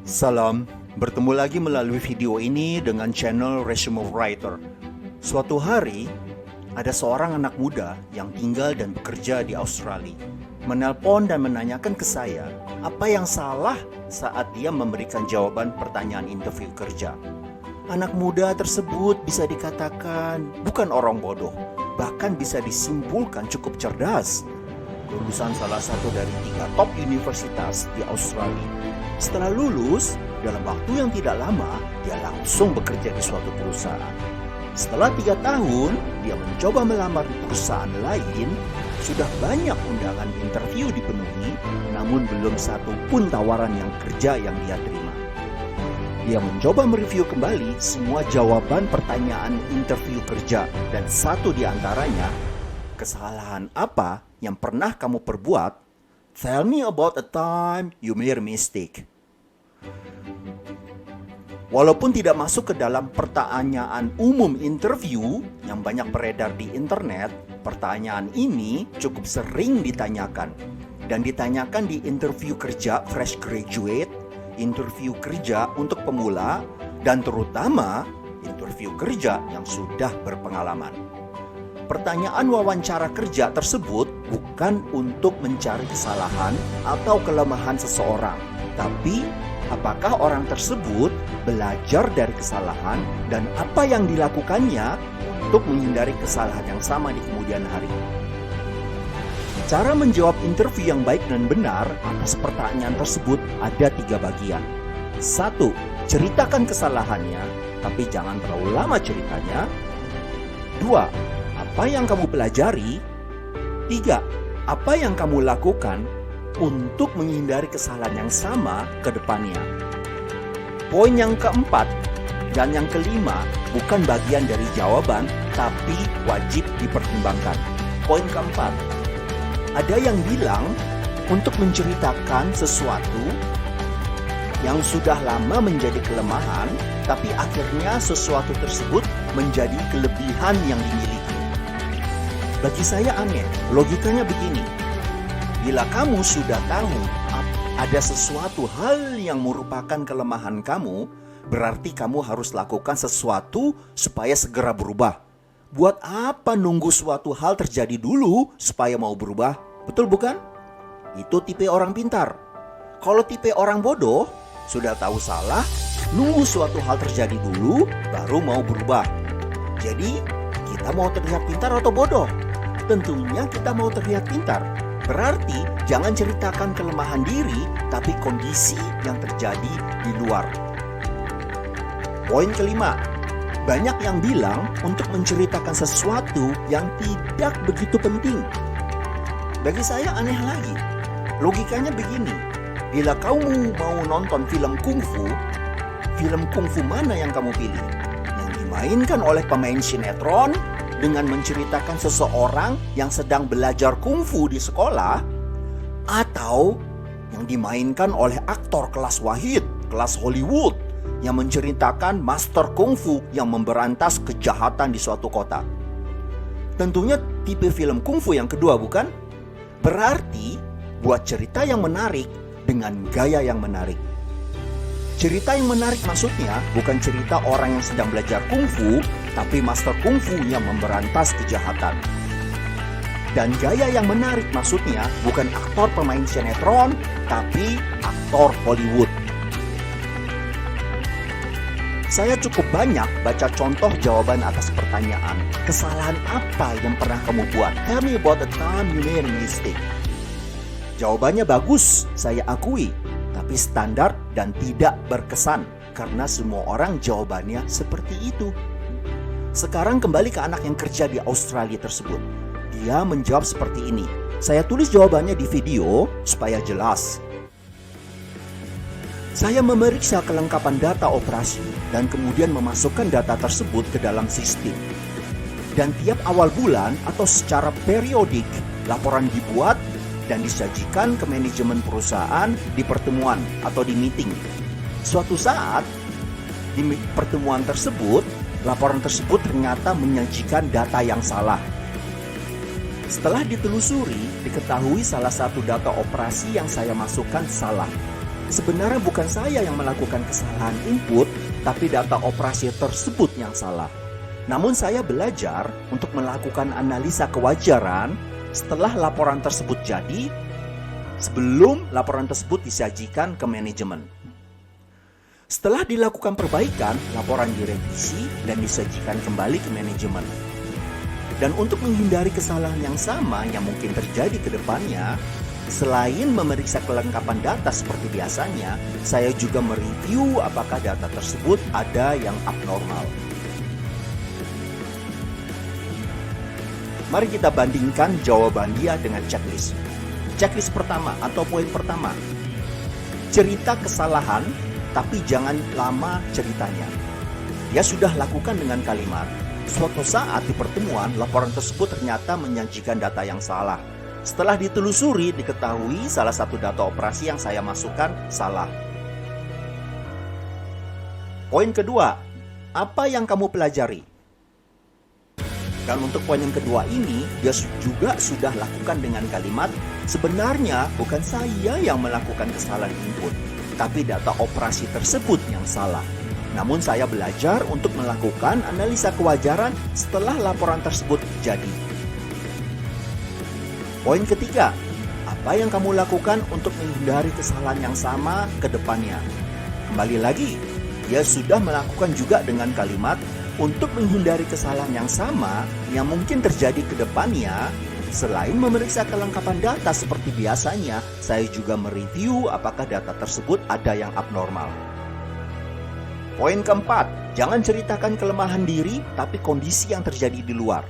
Salam, bertemu lagi melalui video ini dengan channel Resume Writer. Suatu hari, ada seorang anak muda yang tinggal dan bekerja di Australia menelpon dan menanyakan ke saya apa yang salah saat dia memberikan jawaban pertanyaan interview kerja. Anak muda tersebut bisa dikatakan bukan orang bodoh, bahkan bisa disimpulkan cukup cerdas. Lulusan salah satu dari 3 top universitas di Australia. Setelah lulus, dalam waktu yang tidak lama, dia langsung bekerja di suatu perusahaan. Setelah 3 tahun, dia mencoba melamar di perusahaan lain. Sudah banyak undangan interview dipenuhi, namun belum satu pun tawaran yang kerja yang dia terima. Dia mencoba mereview kembali semua jawaban pertanyaan interview kerja, dan satu di antaranya, kesalahan apa yang pernah kamu perbuat? Tell me about a time you made a mistake. Walaupun tidak masuk ke dalam pertanyaan umum interview yang banyak beredar di internet, pertanyaan ini cukup sering ditanyakan. Dan ditanyakan di interview kerja fresh graduate, interview kerja untuk pemula, dan terutama interview kerja yang sudah berpengalaman. Pertanyaan wawancara kerja tersebut bukan untuk mencari kesalahan atau kelemahan seseorang, tapi apakah orang tersebut belajar dari kesalahan dan apa yang dilakukannya untuk menghindari kesalahan yang sama di kemudian hari. Cara menjawab interview yang baik dan benar atas pertanyaan tersebut ada 3 bagian. 1. Ceritakan kesalahannya, tapi jangan terlalu lama ceritanya. 2. Apa yang kamu pelajari? 3. Apa yang kamu lakukan untuk menghindari kesalahan yang sama ke depannya? Poin yang keempat dan yang kelima bukan bagian dari jawaban, tapi wajib dipertimbangkan. Poin keempat, ada yang bilang untuk menceritakan sesuatu yang sudah lama menjadi kelemahan, tapi akhirnya sesuatu tersebut menjadi kelebihan yang dimiliki. Bagi saya aneh, logikanya begini. Bila kamu sudah tahu ada sesuatu hal yang merupakan kelemahan kamu, berarti kamu harus lakukan sesuatu supaya segera berubah. Buat apa nunggu suatu hal terjadi dulu supaya mau berubah? Betul bukan? Itu tipe orang pintar. Kalau tipe orang bodoh, sudah tahu salah, nunggu suatu hal terjadi dulu, baru mau berubah. Jadi, kita mau terlihat pintar atau bodoh? Tentunya kita mau terlihat pintar. Berarti jangan ceritakan kelemahan diri, tapi kondisi yang terjadi di luar. Poin kelima, banyak yang bilang untuk menceritakan sesuatu yang tidak begitu penting. Bagi saya aneh lagi. Logikanya begini, bila kamu mau nonton film kungfu mana yang kamu pilih? Yang dimainkan oleh pemain sinetron dengan menceritakan seseorang yang sedang belajar kungfu di sekolah, atau yang dimainkan oleh aktor kelas Wahid, kelas Hollywood, yang menceritakan master kungfu yang memberantas kejahatan di suatu kota? Tentunya tipe film kungfu yang kedua, bukan? Berarti buat cerita yang menarik dengan gaya yang menarik. Cerita yang menarik maksudnya bukan cerita orang yang sedang belajar kungfu, tapi master kungfu yang memberantas kejahatan. Dan gaya yang menarik maksudnya bukan aktor pemain sinetron, tapi aktor Hollywood. Saya cukup banyak baca contoh jawaban atas pertanyaan, kesalahan apa yang pernah kamu buat? Tell me about the time you made a mistake. Jawabannya bagus, saya akui, tapi standar dan tidak berkesan karena semua orang jawabannya seperti itu. Sekarang kembali ke anak yang kerja di Australia tersebut. Dia menjawab seperti ini. Saya tulis jawabannya di video supaya jelas. Saya memeriksa kelengkapan data operasi dan kemudian memasukkan data tersebut ke dalam sistem. Dan tiap awal bulan atau secara periodik, laporan dibuat dan disajikan ke manajemen perusahaan di pertemuan atau di meeting. Suatu saat, di pertemuan tersebut, laporan tersebut ternyata menyajikan data yang salah. Setelah ditelusuri, diketahui salah satu data operasi yang saya masukkan salah. Sebenarnya bukan saya yang melakukan kesalahan input, tapi data operasi tersebut yang salah. Namun saya belajar untuk melakukan analisa kewajaran setelah laporan tersebut jadi, sebelum laporan tersebut disajikan ke manajemen. Setelah dilakukan perbaikan, laporan direvisi dan disajikan kembali ke manajemen. Dan untuk menghindari kesalahan yang sama yang mungkin terjadi ke depannya, selain memeriksa kelengkapan data seperti biasanya, saya juga mereview apakah data tersebut ada yang abnormal. Mari kita bandingkan jawaban dia dengan checklist. Checklist pertama atau poin pertama, cerita kesalahan tapi jangan lama ceritanya. Dia sudah lakukan dengan kalimat, suatu saat di pertemuan laporan tersebut ternyata menyajikan data yang salah. Setelah ditelusuri, diketahui salah satu data operasi yang saya masukkan salah. Poin kedua, apa yang kamu pelajari? Dan untuk poin yang kedua ini, dia juga sudah lakukan dengan kalimat, sebenarnya bukan saya yang melakukan kesalahan input, tapi data operasi tersebut yang salah. Namun saya belajar untuk melakukan analisa kewajaran setelah laporan tersebut jadi. Poin ketiga, apa yang kamu lakukan untuk menghindari kesalahan yang sama ke depannya? Kembali lagi, dia sudah melakukan juga dengan kalimat, untuk menghindari kesalahan yang sama yang mungkin terjadi ke depannya, selain memeriksa kelengkapan data seperti biasanya, saya juga mereview apakah data tersebut ada yang abnormal. Poin keempat, jangan ceritakan kelemahan diri, tapi kondisi yang terjadi di luar.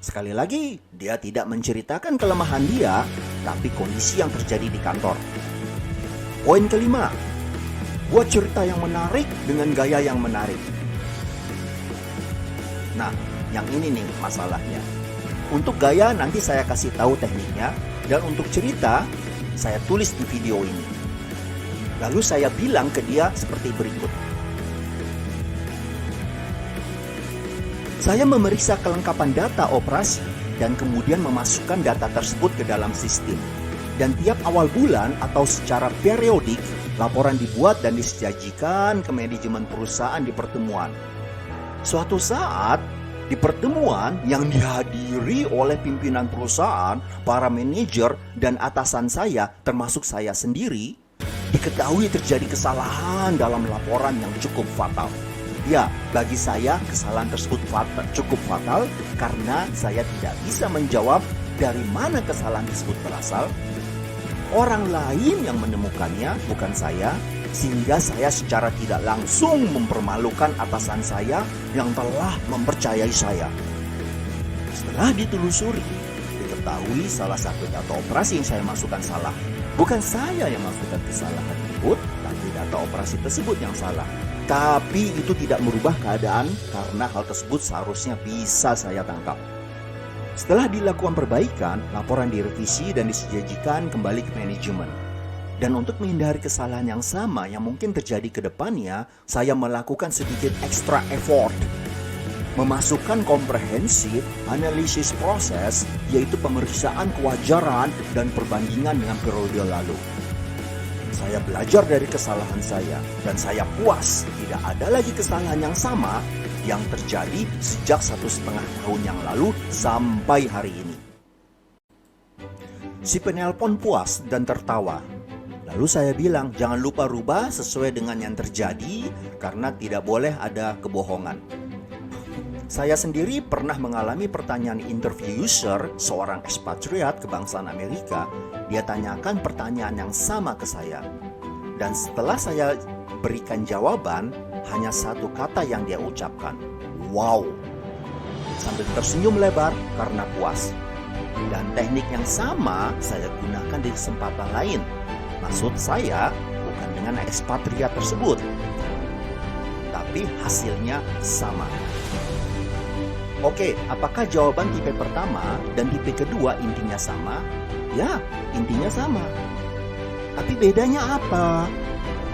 Sekali lagi, dia tidak menceritakan kelemahan dia, tapi kondisi yang terjadi di kantor. Poin kelima, buat cerita yang menarik dengan gaya yang menarik. Nah, yang ini nih masalahnya. Untuk gaya nanti saya kasih tahu tekniknya, dan untuk cerita saya tulis di video ini. Lalu saya bilang ke dia seperti berikut. Saya memeriksa kelengkapan data operasi dan kemudian memasukkan data tersebut ke dalam sistem. Dan tiap awal bulan atau secara periodik, laporan dibuat dan disajikan ke manajemen perusahaan di pertemuan. Suatu saat, di pertemuan yang dihadiri oleh pimpinan perusahaan, para manajer, dan atasan saya, termasuk saya sendiri, diketahui terjadi kesalahan dalam laporan yang cukup fatal. Ya, bagi saya kesalahan tersebut cukup fatal karena saya tidak bisa menjawab dari mana kesalahan tersebut berasal. Orang lain yang menemukannya, bukan saya, sehingga saya secara tidak langsung mempermalukan atasan saya yang telah mempercayai saya. Setelah ditelusuri, diketahui salah satu data operasi yang saya masukkan salah. Bukan saya yang masukkan kesalahan tersebut, tapi data operasi tersebut yang salah. Tapi itu tidak merubah keadaan karena hal tersebut seharusnya bisa saya tangkap. Setelah dilakukan perbaikan, laporan direvisi dan disajikan kembali ke manajemen. Dan untuk menghindari kesalahan yang sama yang mungkin terjadi ke depannya, saya melakukan sedikit extra effort. Memasukkan komprehensif analisis proses, yaitu pemeriksaan kewajaran dan perbandingan dengan periode lalu. Saya belajar dari kesalahan saya, dan saya puas tidak ada lagi kesalahan yang sama yang terjadi sejak 1,5 tahun yang lalu sampai hari ini. Si penelpon puas dan tertawa. Lalu saya bilang, jangan lupa rubah sesuai dengan yang terjadi karena tidak boleh ada kebohongan. Saya sendiri pernah mengalami pertanyaan interview user, seorang ekspatriat kebangsaan Amerika. Dia tanyakan pertanyaan yang sama ke saya. Dan setelah saya berikan jawaban, hanya satu kata yang dia ucapkan, wow. Sambil tersenyum lebar karena puas. Dan teknik yang sama saya gunakan di kesempatan lain. Maksud saya bukan dengan ekspatriat tersebut, tapi hasilnya sama. Oke, apakah jawaban tipe pertama dan tipe kedua intinya sama? Ya, intinya sama. Tapi bedanya apa?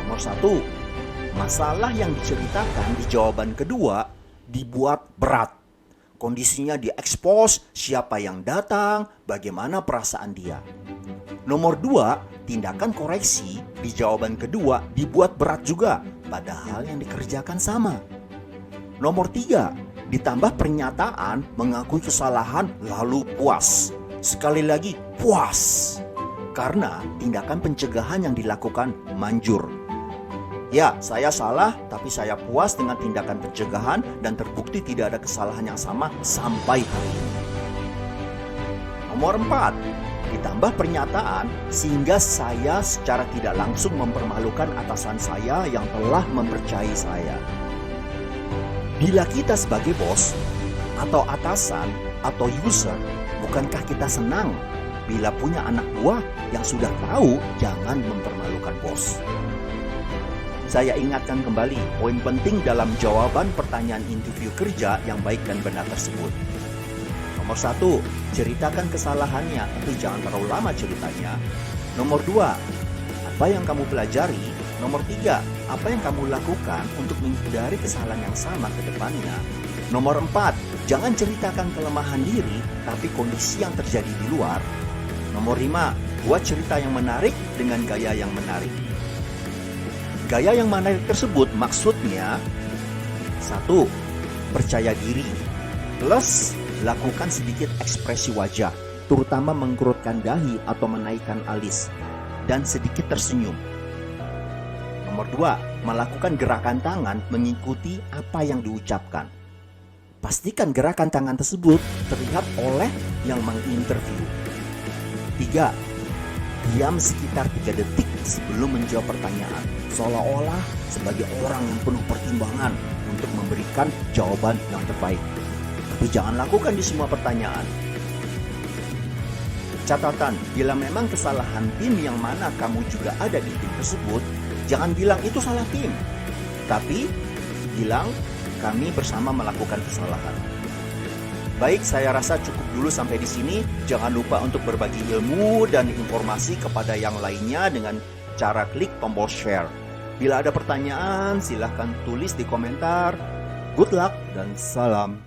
Nomor satu, masalah yang diceritakan di jawaban kedua dibuat berat. Kondisinya diekspos, siapa yang datang, bagaimana perasaan dia. Nomor 2, tindakan koreksi di jawaban kedua dibuat berat juga, padahal yang dikerjakan sama. Nomor 3, ditambah pernyataan mengakui kesalahan lalu puas. Sekali lagi, puas. Karena tindakan pencegahan yang dilakukan manjur. Ya, saya salah, tapi saya puas dengan tindakan pencegahan dan terbukti tidak ada kesalahan yang sama sampai hari ini. Nomor 4, ditambah pernyataan sehingga saya secara tidak langsung mempermalukan atasan saya yang telah mempercayai saya. Bila kita sebagai bos, atau atasan, atau user, bukankah kita senang bila punya anak buah yang sudah tahu jangan mempermalukan bos? Saya ingatkan kembali poin penting dalam jawaban pertanyaan interview kerja yang baik dan benar tersebut. Nomor 1, ceritakan kesalahannya, tapi jangan terlalu lama ceritanya. Nomor 2, apa yang kamu pelajari. Nomor 3, apa yang kamu lakukan untuk menghindari kesalahan yang sama ke depannya. Nomor 4, jangan ceritakan kelemahan diri, tapi kondisi yang terjadi di luar. Nomor 5, buat cerita yang menarik dengan gaya yang menarik. Gaya yang menarik tersebut maksudnya 1, percaya diri, plus lakukan sedikit ekspresi wajah, terutama mengkerutkan dahi atau menaikkan alis, dan sedikit tersenyum. Nomor 2, melakukan gerakan tangan mengikuti apa yang diucapkan. Pastikan gerakan tangan tersebut terlihat oleh yang menginterview. 3, diam sekitar 3 detik sebelum menjawab pertanyaan, seolah-olah sebagai orang yang penuh pertimbangan untuk memberikan jawaban yang terbaik. Tapi jangan lakukan di semua pertanyaan. Catatan, bila memang kesalahan tim yang mana kamu juga ada di tim tersebut, jangan bilang itu salah tim, tapi bilang kami bersama melakukan kesalahan. Baik, saya rasa cukup dulu sampai di sini. Jangan lupa untuk berbagi ilmu dan informasi kepada yang lainnya dengan cara klik tombol share. Bila ada pertanyaan, silahkan tulis di komentar. Good luck dan salam.